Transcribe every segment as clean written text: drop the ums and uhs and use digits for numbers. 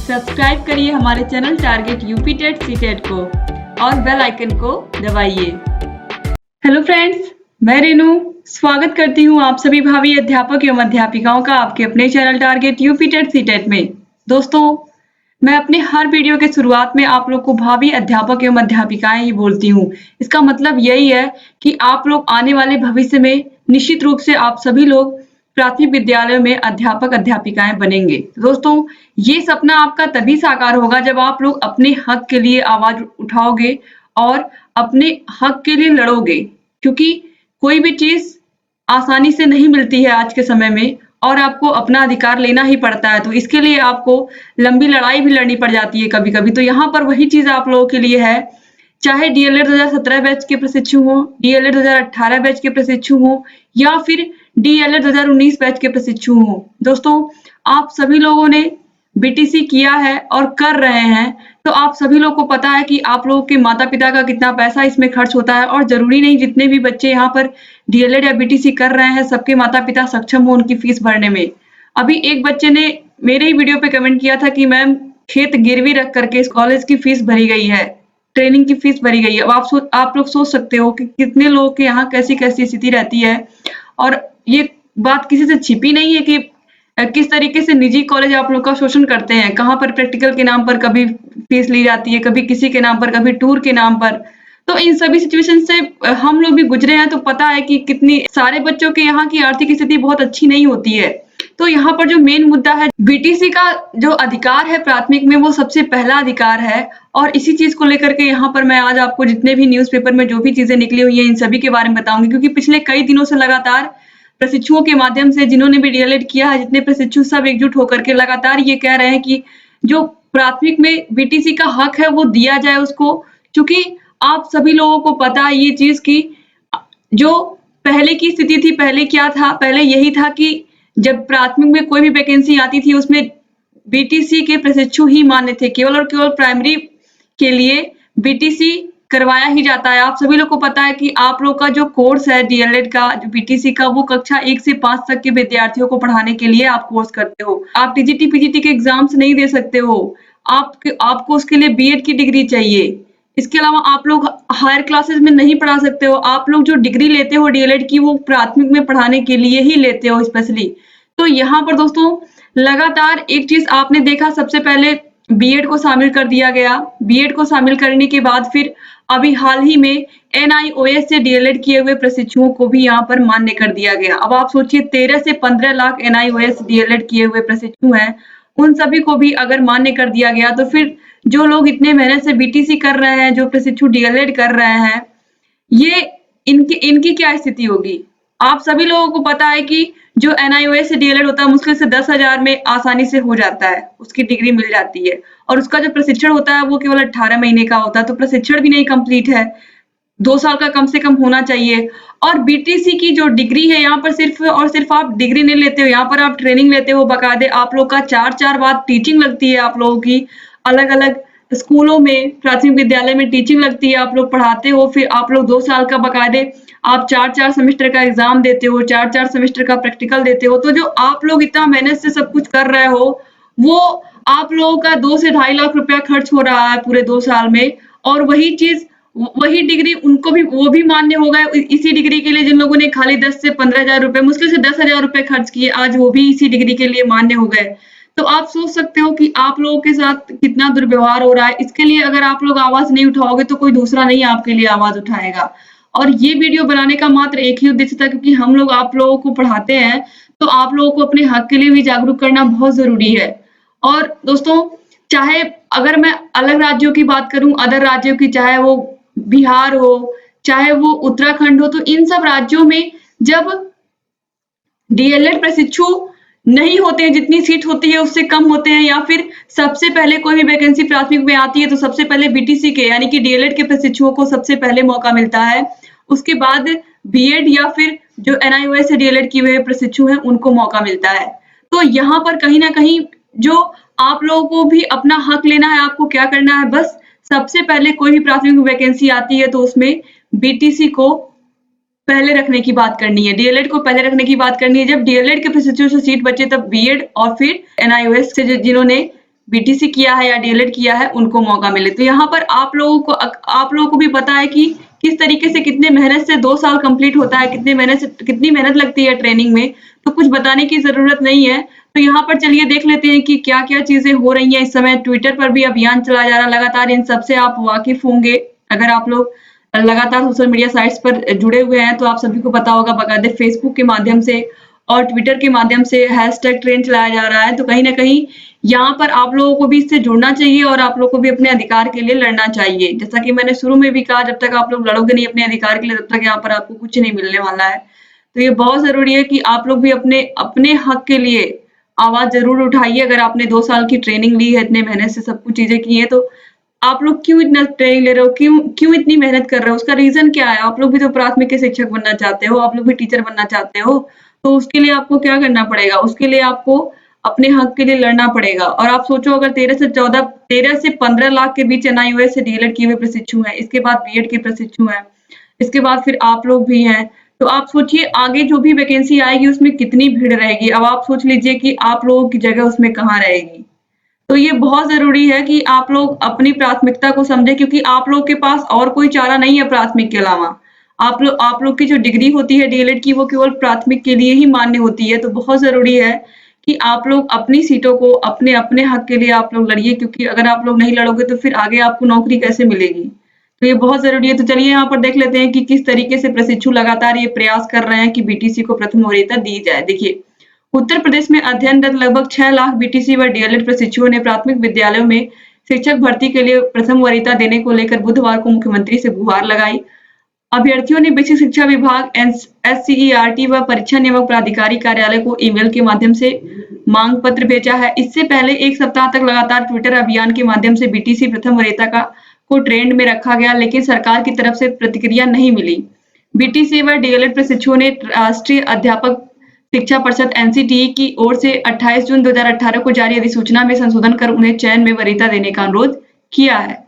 Subscribe करिए हमारे channel target UP TET CTET को और बेल आइकन को दबाइए। हेलो फ्रेंड्स, मैं रेनू स्वागत करती हूँ आप सभी भावी अध्यापक एवं अध्यापिकाओं का आपके अपने channel target UP TET CTET में। दोस्तों, मैं अपने हर वीडियो के शुरुआत में आप लोग को भावी अध्यापक एवं अध्यापिकाएं ही बोलती हूँ। इसका मतलब यही है कि आप लोग आने वाले भविष्य में निश्चित रूप से आप सभी लोग प्राथमिक विद्यालयों में अध्यापक अध्यापिकाएं बनेंगे। दोस्तों, ये सपना आपका तभी साकार होगा जब आप लोग अपने हक के लिए आवाज उठाओगे और अपने हक के लिए लड़ोगे, क्योंकि कोई भी चीज आसानी से नहीं मिलती है आज के समय में और आपको अपना अधिकार लेना ही पड़ता है। तो इसके लिए आपको लंबी लड़ाई भी लड़नी पड़ जाती है कभी-कभी। तो यहाँ पर वही चीज आप लोगों के लिए है, चाहे डीएलएड 2017 बैच के प्रशिक्षु हो, डीएलएड 2018 बैच के प्रशिक्षु हो या फिर डीएलएड 2019 बैच के प्रशिक्षु हो। दोस्तों, आप सभी लोगों ने बीटीसी किया है और कर रहे हैं, तो आप सभी लोग को पता है कि आप लोगों के माता-पिता का कितना पैसा इसमें खर्च होता है और जरूरी नहीं जितने भी बच्चे यहाँ पर डीएलएड या बीटीसी कर रहे हैं सबके माता-पिता सक्षम हो उनकी फीस भरने में। अभी एक बच्चे ने मेरे ही वीडियो पे कमेंट किया था कि मैम खेत गिरवी रख करके इस कॉलेज की फीस भरी गई है, ट्रेनिंग की फीस भरी गई है। अब आप लोग सोच सकते हो कि कितने लोगों के यहाँ कैसी-कैसी स्थिति रहती है और ये बात किसी से छिपी नहीं है कि किस तरीके से निजी कॉलेज आप लोग का शोषण करते हैं। कहाँ पर प्रैक्टिकल के नाम पर कभी फीस ली जाती है, कभी किसी के नाम पर, कभी टूर के नाम पर। तो इन सभी सिचुएशन से हम लोग भी गुजरे हैं, तो पता है कि कितनी सारे बच्चों के यहाँ की आर्थिक स्थिति बहुत अच्छी नहीं होती है। तो यहाँ पर जो मेन मुद्दा है, बीटीसी का जो अधिकार है प्राथमिक में, वो सबसे पहला अधिकार है और इसी चीज को लेकर के यहाँ पर मैं आज आपको जितने भी न्यूज़पेपर में जो भी चीजें निकली हुई हैं इन सभी के बारे में बताऊंगी, क्योंकि पिछले कई दिनों से लगातार प्रशिक्षुओं के माध्यम से जिन्होंने भी डीएलएड किया है, जितने प्रशिक्षु सब एकजुट होकर के लगातार ये कह रहे हैं कि जो प्राथमिक में बीटीसी का हक है वो दिया जाए उसको, क्योंकि आप सभी लोगों को पता है ये चीज की जो पहले की स्थिति थी, पहले क्या था, पहले यही था कि जब प्राथमिक में कोई भी वैकेंसी आती थी उसमें बीटीसी के प्रशिक्षु ही मान्य थे, केवल और केवल प्राइमरी के लिए बीटीसी करवाया ही जाता है। आप सभी लोग को पता है कि आप लोग का जो कोर्स है डीएलएड का, जो बीटीसी का, वो कक्षा 1 से 5 तक के विद्यार्थियों को पढ़ाने के लिए आप कोर्स करते हो। आप टीजीटी पीजीटी के एग्जाम्स नहीं दे सकते हो, आपको उसके लिए बीएड की डिग्री चाहिए। इसके अलावा आप लोग हायर क्लासेस में नहीं पढ़ा सकते हो। आप लोग जो डिग्री लेते हो डीएलएड की, वो प्राथमिक में पढ़ाने के लिए ही लेते हो स्पेशली। तो यहाँ पर दोस्तों लगातार एक चीज आपने देखा, सबसे पहले बीएड को शामिल कर दिया गया। बीएड को शामिल करने के बाद फिर अभी हाल ही में एनआईओएस से डीएलएड किए हुए प्रशिक्षुओं को भी यहाँ पर मान्य कर दिया गया। अब आप सोचिए 13 से 15 लाख एनआईओएस डीएलएड किए हुए प्रशिक्षु हैं, उन सभी को भी अगर मान्य कर दिया गया तो फिर जो लोग इतने मेहनत से बीटीसी कर रहे हैं, जो प्रशिक्षु डीएलएड कर रहे हैं, ये इनकी क्या स्थिति होगी। आप सभी लोगों को पता है कि जो एनआईओएस से डीएलएड होता है मुश्किल से 10,000 में आसानी से हो जाता है, उसकी डिग्री मिल जाती है और उसका जो प्रशिक्षण होता है वो केवल 18 महीने का होता है, तो प्रशिक्षण भी नहीं कंप्लीट है, 2 साल का कम से कम होना चाहिए। और बीटीसी की जो डिग्री है यहाँ पर सिर्फ और सिर्फ आप डिग्री नहीं लेते हो, यहाँ पर आप ट्रेनिंग लेते हो बाकायदे। आप लोग का 4-4 बार टीचिंग लगती है, आप लोगों की अलग अलग स्कूलों में, प्राथमिक विद्यालय में टीचिंग लगती है, आप लोग पढ़ाते हो, फिर आप लोग 2 साल का बाकायदे आप 4-4 सेमेस्टर का एग्जाम देते हो, 4-4 सेमेस्टर का प्रैक्टिकल देते हो। तो जो आप लोग इतना मेहनत से सब कुछ कर रहे हो, वो आप लोगों का 2 से 2.5 लाख रुपया खर्च हो रहा है पूरे 2 साल में, और वही चीज, वही डिग्री उनको भी, वो भी मान्य हो गए इसी डिग्री के लिए जिन लोगों ने खाली 10 से 15,000 रुपए, मुश्किल से 10,000 रुपए खर्च किए, आज वो भी इसी डिग्री के लिए मान्य हो गए। तो आप सोच सकते हो कि आप लोगों के साथ कितना दुर्व्यवहार हो रहा है। इसके लिए अगर आप लोग आवाज नहीं उठाओगे तो कोई दूसरा नहीं आपके लिए आवाज उठाएगा। और ये वीडियो बनाने का मात्र एक ही उद्देश्य था, क्योंकि हम लोग आप लोगों को पढ़ाते हैं, तो आप लोगों को अपने हक के लिए भी जागरूक करना बहुत जरूरी है। और दोस्तों, चाहे अगर मैं अलग राज्यों की बात करूं, अदर राज्यों की, चाहे वो बिहार हो, चाहे वो उत्तराखंड हो, तो इन सब राज्यों में जब डीएलएड प्रशिक्षु नहीं होते हैं, जितनी सीट होती है उससे कम होते हैं, या फिर सबसे पहले कोई भी वैकेंसी प्राथमिक में आती है तो सबसे पहले बीटीसी के यानी कि डीएलएड के प्रशिक्षुओं को सबसे पहले मौका मिलता है, उसके बाद बीएड या फिर जो एनआईओएस से डीएलएड किए हुए प्रशिक्षु हैं उनको मौका मिलता है। तो यहाँ पर कहीं ना कहीं जो आप लोगों को भी अपना हक लेना है, आपको क्या करना है, बस सबसे पहले कोई भी प्राथमिक वैकेंसी आती है तो उसमें बीटीसी को पहले रखने की बात करनी है, डीएलएड को पहले रखने की बात करनी है। जब डीएलएड के प्रशिक्षु से सीट बचे तब बीएड और फिर एनआईओएस से जिन्होंने बीटीसी किया है या डीएलएड किया है उनको मौका मिले। तो यहाँ पर आप लोगों को भी पता है कि किस तरीके से कितने मेहनत से 2 साल कंप्लीट होता है, कितनी मेहनत लगती है ट्रेनिंग में, तो कुछ बताने की ज़रूरत नहीं है। तो यहाँ पर चलिए देख लेते हैं कि क्या-क्या चीज़ें हो रही हैं इस समय। ट्विटर पर भी अभियान चलाया जा रहा है लगातार, इन सब से आप वाकिफ़ होंगे। अगर आप लोग लगातार सोशल मीडिया साइट्स पर जुड़े हुए हैं तो आप सभी को पता होगा, बाकायदे फेसबुक के माध्यम से और ट्विटर के माध्यम से हैशटैग ट्रेंड चलाया जा रहा है। तो कहीं न कहीं यहाँ पर आप लोगों को भी इससे जुड़ना चाहिए और आप लोगों को भी अपने अधिकार के लिए लड़ना चाहिए। जैसा कि मैंने शुरू में भी कहा, जब तक आप लोग लड़ोगे नहीं अपने अधिकार के लिए, तब तक यहाँ पर आपको कुछ नहीं मिलने वाला है। तो ये बहुत ज़रूरी है कि आप लोग भी अपने अपने हक के लिए आवाज़ ज़रूर उठाइए। अगर आपने 2 साल की ट्रेनिंग ली है, इतने मेहनत से सब कुछ चीज़ें की हैं, तो आप लोग क्यों इतना ट्रेनिंग ले रहे हो? क्यों क्यों इतनी मेहनत कर रहे हो? उसका रीज़न क्या है? आप लोग भी तो प्राथमिक के शिक्षक बनना चाहते हो, आप लोग भी टीचर बनना चाहते हो, तो उसके लिए आपको क्या करना पड़ेगा? उसके लिए आपको अपने हक के लिए लड़ना पड़ेगा। और आप सोचो, अगर 13 से 15 लाख के बीच एनआईओएस से डीएलएड किए हुए प्रशिक्षु हैं, इसके बाद बीएड के प्रशिक्षु हैं, इसके बाद फिर आप लोग भी हैं। तो आप सोचिए आगे जो भी वैकेंसी आएगी उसमें कितनी भीड़ रहेगी। अब आप सोच लीजिए कि आप लोगों की जगह उसमें कहाँ रहेगी। तो ये बहुत ज़रूरी है कि आप लोग अपनी प्राथमिकता को समझें, क्योंकि आप लोग के पास और कोई चारा नहीं है प्राथमिक के अलावा। आप लोग की जो डिग्री होती है डीएलएड की, वो केवल प्राथमिक के लिए ही मान्य होती है। तो बहुत ज़रूरी है कि आप लोग अपनी सीटों को अपने अपने हक के लिए आप लोग लड़िए, क्योंकि अगर आप लोग नहीं लड़ोगे तो फिर आगे आपको नौकरी कैसे मिलेगी। तो ये बहुत ज़रूरी है। तो चलिए यहाँ पर देख लेते हैं कि किस तरीके से प्रशिक्षु लगातार ये प्रयास कर रहे हैं कि बीटीसी को प्रथम वरीयता दी जाए। देखिए, उत्तर प्रदेश में अध्ययनरत लगभग 6 लाख बीटीसी व डीएलएड प्रशिक्षुओं ने प्राथमिक विद्यालयों में शिक्षक भर्ती के लिए प्रथम वरीयता देने को लेकर बुधवार को मुख्यमंत्री से गुहार लगाई। अभ्यर्थियों ने बेसिक शिक्षा विभाग, एससीईआरटी व परीक्षा नियामक प्राधिकारी कार्यालय को ईमेल के माध्यम से मांग पत्र भेजा है। इससे पहले 1 सप्ताह तक लगातार ट्विटर अभियान के माध्यम से बीटीसी प्रथम वरीयता को ट्रेंड में रखा गया, लेकिन सरकार की तरफ से प्रतिक्रिया नहीं मिली। बीटीसी व डीएलएड प्रशिक्षुओं ने राष्ट्रीय अध्यापक शिक्षा परिषद एनसीटीई की ओर से 28 जून 2018 को जारी अधिसूचना में संशोधन कर उन्हें चयन में वरीयता देने का अनुरोध किया है।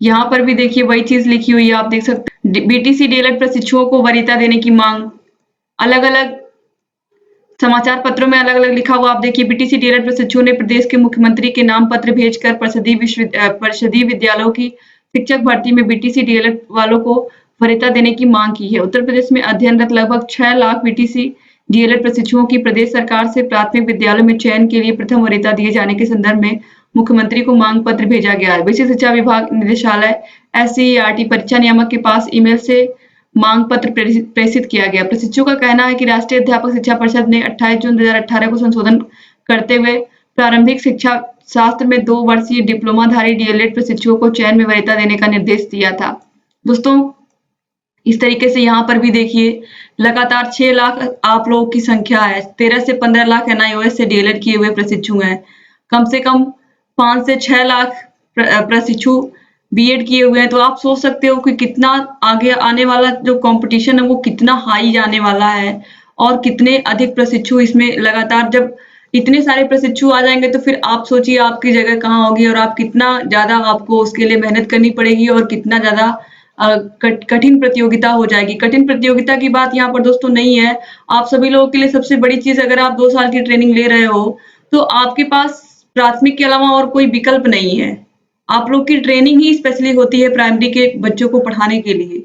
यहाँ पर भी देखिए वही चीज लिखी हुई है, आप देख सकते हैं। बीटीसी डीएलएड प्रशिक्षुओं को वरीयता देने की मांग, अलग-अलग समाचार पत्रों में अलग-अलग लिखा हुआ आप देखिए। बीटीसी डीएलएड प्रशिक्षुओं ने प्रदेश के मुख्यमंत्री के नाम पत्र भेजकर परिषदीय विद्यालयों की शिक्षक भर्ती में बीटीसी डीएलएड वालों को वरीयता देने की मांग की है। उत्तर प्रदेश में अध्ययनरत लगभग 6 लाख बीटीसी डीएलएड प्रशिक्षुओं की प्रदेश सरकार से प्राथमिक विद्यालयों में चयन के लिए प्रथम वरीयता दिए जाने के संदर्भ में मुख्यमंत्री को मांग पत्र भेजा गया है। बेसिक शिक्षा विभाग निदेशालय एससीईआरटी परीक्षा नियामक के पास ईमेल से मांग पत्र प्रेषित किया गया। प्रशिक्षुओं का कहना है कि राष्ट्रीय अध्यापक शिक्षा परिषद ने 28 जून 2018 को संशोधन करते हुए प्रारंभिक शिक्षा शास्त्र में 2 वर्षीय डिप्लोमाधारी डीएलएड प्रशिक्षुओं को चयन में वरीयता देने का निर्देश दिया था। दोस्तों, इस तरीके से यहाँ पर भी देखिए लगातार 6 लाख आप लोगों की संख्या है। 13 से 15 लाख एनआईओएस से डीएलएड किए हुए प्रशिक्षु हैं। कम से कम 5 से 6 लाख प्रशिक्षु बीएड किए हुए हैं। तो आप सोच सकते हो कि कितना आगे आने वाला जो कंपटीशन है वो कितना हाई जाने वाला है और कितने अधिक प्रशिक्षु इसमें लगातार, जब इतने सारे प्रशिक्षु आ जाएंगे तो फिर आप सोचिए आपकी जगह कहाँ होगी और आप कितना ज़्यादा आपको उसके लिए मेहनत करनी पड़ेगी और कितना ज़्यादा कठिन प्रतियोगिता हो जाएगी। कठिन प्रतियोगिता की बात यहाँ पर दोस्तों नहीं है। आप सभी लोगों के लिए सबसे बड़ी चीज़, अगर आप 2 साल की ट्रेनिंग ले रहे हो तो आपके पास प्राथमिक के अलावा और कोई विकल्प नहीं है। आप लोग की ट्रेनिंग ही स्पेशली होती है प्राइमरी के बच्चों को पढ़ाने के लिए।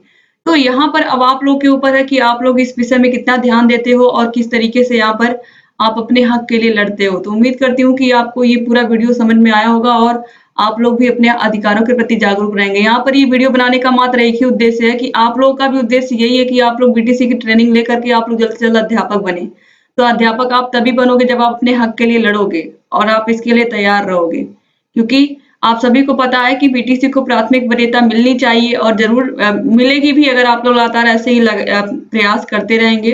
तो यहाँ पर अब आप लोग के ऊपर है कि आप लोग इस विषय में कितना ध्यान देते हो और किस तरीके से यहाँ पर आप अपने हक के लिए लड़ते हो। तो उम्मीद करती हूँ कि आपको ये पूरा वीडियो समझ में आया होगा और आप लोग भी अपने अधिकारों के प्रति जागरूक रहेंगे। यहाँ पर ये वीडियो बनाने का मात्र एक ही उद्देश्य है कि आप लोगों का भी उद्देश्य यही है कि आप लोग बीटीसी की ट्रेनिंग लेकर के आप लोग जल्द से जल्द अध्यापक बने। तो अध्यापक आप तभी बनोगे जब आप अपने हक के लिए लड़ोगे और आप इसके लिए तैयार रहोगे, क्योंकि आप सभी को पता है कि बीटीसी को प्राथमिक वरीयता मिलनी चाहिए और जरूर मिलेगी भी अगर आप लोग लगातार ऐसे ही प्रयास करते रहेंगे,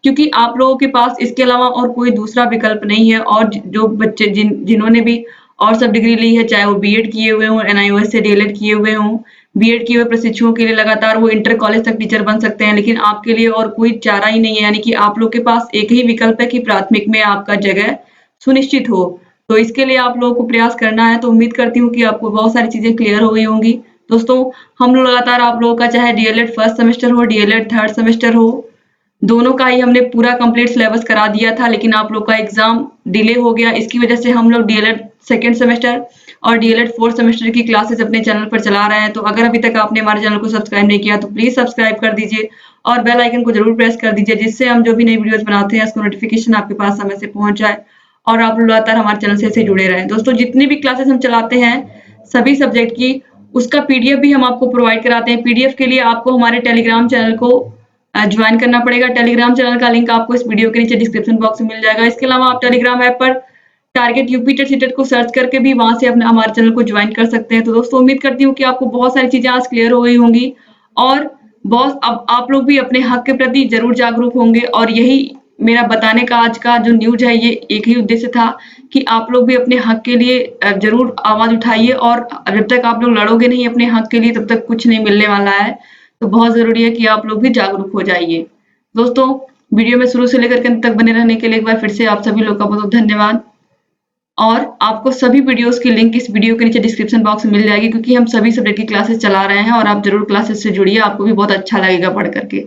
क्योंकि आप लोगों के पास इसके अलावा और कोई दूसरा विकल्प नहीं है। और जो बच्चे जिन्होंने भी और सब डिग्री ली है, चाहे वो बीएड किए हुए हों, एनआईओएस से डीएलएड किए हुए हों, बीएड किए हुए प्रशिक्षुओं के लिए लगातार वो इंटर कॉलेज तक टीचर बन सकते हैं, लेकिन आपके लिए और कोई चारा ही नहीं है। यानी कि आप लोग के पास एक ही विकल्प है कि प्राथमिक में आपका जगह सुनिश्चित हो। तो इसके लिए आप लोगों को प्रयास करना है। तो उम्मीद करती हूँ कि आपको बहुत सारी चीजें क्लियर हो गई होंगी। दोस्तों, हम लोग लगातार आप लोगों का चाहे डीएलएड फर्स्ट सेमेस्टर हो, डीएलएड थर्ड सेमेस्टर हो, दोनों का ही हमने पूरा कंप्लीट सिलेबस करा दिया था, लेकिन आप लोग का एग्जाम डिले हो गया। इसकी वजह से हम लोग डीएलएड सेकेंड सेमेस्टर और डीएलएड फोर्थ सेमेस्टर की क्लासेस अपने चैनल पर चला रहे हैं। तो अगर अभी तक आपने हमारे चैनल को सब्सक्राइब नहीं किया तो प्लीज सब्सक्राइब कर दीजिए और बेल आइकन को जरूर प्रेस कर दीजिए, जिससे हम जो भी नई वीडियोस बनाते हैं उसका नोटिफिकेशन आपके पास समय से पहुंच जाए और आप लोग लगातार हमारे चैनल से जुड़े रहें। दोस्तों, जितनी भी क्लासेस हम चलाते हैं सभी सब्जेक्ट की, उसका पीडीएफ भी हम आपको प्रोवाइड कराते हैं। पीडीएफ के लिए आपको हमारे टेलीग्राम चैनल को ज्वाइन करना पड़ेगा। टेलीग्राम चैनल का लिंक आपको इस वीडियो के नीचे डिस्क्रिप्शन बॉक्स में मिल जाएगा। इसके अलावा आप टेलीग्राम ऐप पर टारगेट यूपी टेट सीटेट को सर्च करके भी वहां से अपने हमारे चैनल को ज्वाइन कर सकते हैं। तो दोस्तों, उम्मीद करती हूँ कि आपको बहुत सारी चीजें आज क्लियर हो गई होंगी और बहुत अब आप लोग भी अपने हक के प्रति जरूर जागरूक होंगे। और यही मेरा बताने का आज का जो न्यूज है, ये एक ही उद्देश्य था कि आप लोग भी अपने हक के लिए जरूर आवाज उठाइए। और जब तक आप लोग लड़ोगे नहीं अपने हक के लिए, तब तक कुछ नहीं मिलने वाला है। तो बहुत जरूरी है कि आप लोग भी जागरूक हो जाइए। दोस्तों, वीडियो में शुरू से लेकर के अंत तक बने रहने के लिए एक बार फिर से आप सभी लोग का बहुत बहुत धन्यवाद। और आपको सभी वीडियोस की लिंक इस वीडियो के नीचे डिस्क्रिप्शन बॉक्स में मिल जाएगी, क्योंकि हम सभी सब्जेक्ट की क्लासेस चला रहे हैं और आप जरूर क्लासेस से जुड़िए, आपको भी बहुत अच्छा लगेगा पढ़ करके।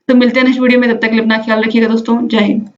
तो मिलते हैं नेक्स्ट वीडियो में, तब तक के लिए अपना ख्याल रखिएगा दोस्तों। जय हिंद।